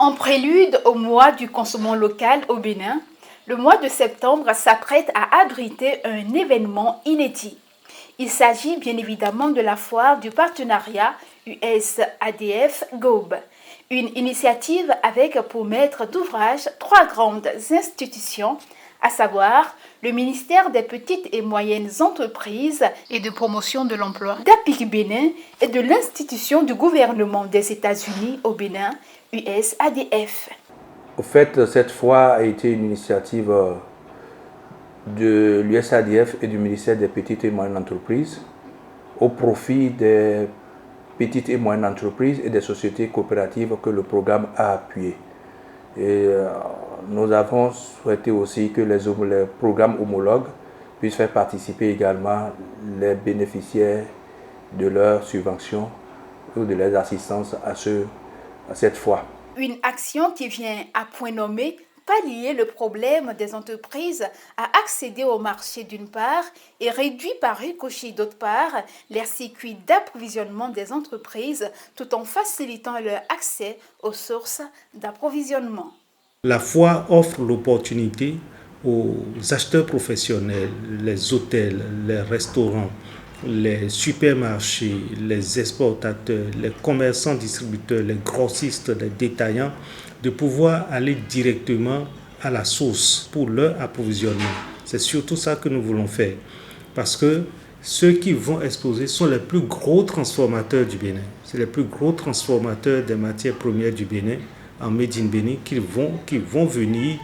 En prélude au mois du consommant local au Bénin, le mois de septembre s'apprête à abriter un événement inédit. Il s'agit bien évidemment de la foire du partenariat US-ADF-GOB, une initiative avec pour maître d'ouvrage 3 grandes institutions, à savoir le ministère des Petites et Moyennes Entreprises et de Promotion de l'Emploi d'APIC Bénin et de l'institution du gouvernement des États-Unis au Bénin, USADF. Au fait, cette foire a été une initiative de l'USADF et du ministère des Petites et Moyennes Entreprises au profit des petites et moyennes entreprises et des sociétés coopératives que le programme a appuyées. Et nous avons souhaité aussi que les programmes homologues puissent faire participer également les bénéficiaires de leurs subventions ou de leurs assistances à cette foire. Une action qui vient à point nommé pallier le problème des entreprises à accéder au marché d'une part et réduit par ricochet d'autre part les circuits d'approvisionnement des entreprises tout en facilitant leur accès aux sources d'approvisionnement. La foire offre l'opportunité aux acheteurs professionnels, les hôtels, les restaurants, les supermarchés, les exportateurs, les commerçants distributeurs, les grossistes, les détaillants, de pouvoir aller directement à la source pour leur approvisionnement. C'est surtout ça que nous voulons faire. Parce que ceux qui vont exposer sont les plus gros transformateurs du Bénin. C'est les plus gros transformateurs des matières premières du Bénin, en Made in Bénin, qui vont venir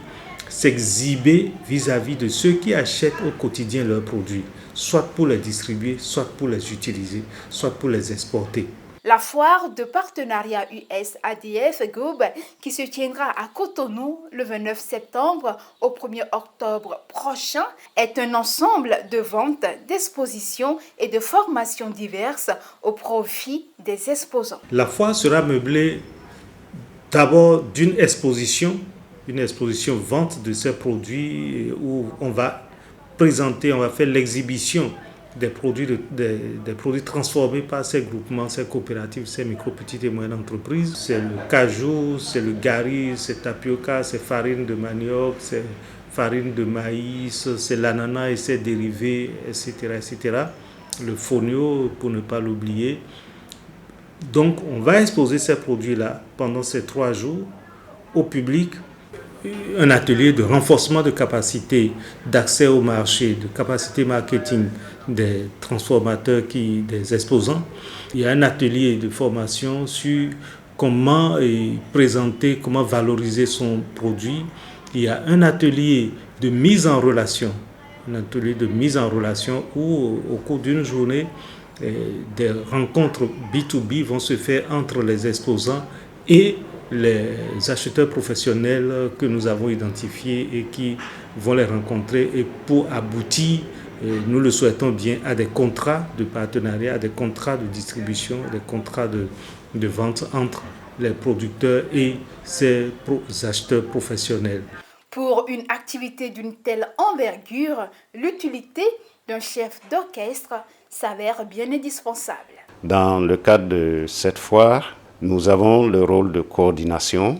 s'exhiber vis-à-vis de ceux qui achètent au quotidien leurs produits, soit pour les distribuer, soit pour les utiliser, soit pour les exporter. La foire de partenariat US-ADF-GOB qui se tiendra à Cotonou le 29 septembre au 1er octobre prochain est un ensemble de ventes, d'expositions et de formations diverses au profit des exposants. La foire sera meublée d'abord d'une exposition, une exposition vente de ces produits où on va présenter, on va faire l'exhibition des produits transformés par ces groupements, ces coopératives, ces micro, petites et moyennes entreprises. C'est le cajou, c'est le gari, c'est tapioca, c'est farine de manioc, c'est farine de maïs, c'est l'ananas et ses dérivés, etc., etc. Le fonio, pour ne pas l'oublier. Donc, on va exposer ces produits-là pendant ces 3 jours au public. Un atelier de renforcement de capacité d'accès au marché, de capacité marketing des transformateurs, des exposants. Il y a un atelier de formation sur comment présenter, comment valoriser son produit. Il y a un atelier de mise en relation, où au cours d'une journée, des rencontres B2B vont se faire entre les exposants et les acheteurs professionnels que nous avons identifiés et qui vont les rencontrer et pour aboutir, nous le souhaitons bien, à des contrats de partenariat, à des contrats de distribution, des contrats de vente entre les producteurs et ces acheteurs professionnels. Pour une activité d'une telle envergure, l'utilité d'un chef d'orchestre s'avère bien indispensable. Dans le cadre de cette foire, nous avons le rôle de coordination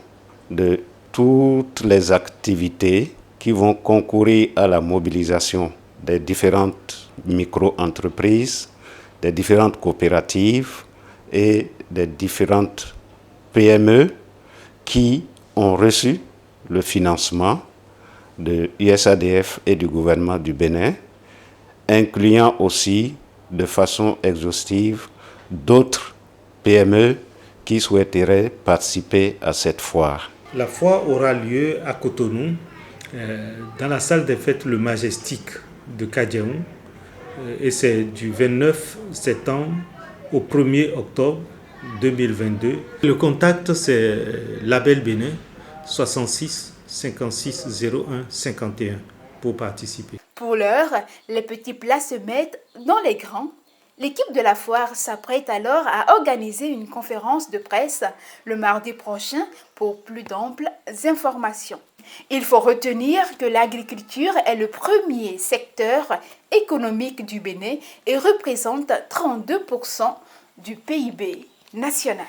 de toutes les activités qui vont concourir à la mobilisation des différentes micro-entreprises, des différentes coopératives et des différentes PME qui ont reçu le financement de USADF et du gouvernement du Bénin, incluant aussi de façon exhaustive d'autres PME qui souhaiteraient participer à cette foire. La foire aura lieu à Cotonou, dans la salle des fêtes Le Majestic de Kadiaou, et c'est du 29 septembre au 1er octobre 2022. Le contact, c'est Label Bénin 66 56 01 51 pour participer. Pour l'heure, les petits plats se mettent dans les grands. L'équipe de la foire s'apprête alors à organiser une conférence de presse le mardi prochain pour plus d'amples informations. Il faut retenir que l'agriculture est le premier secteur économique du Bénin et représente 32% du PIB national.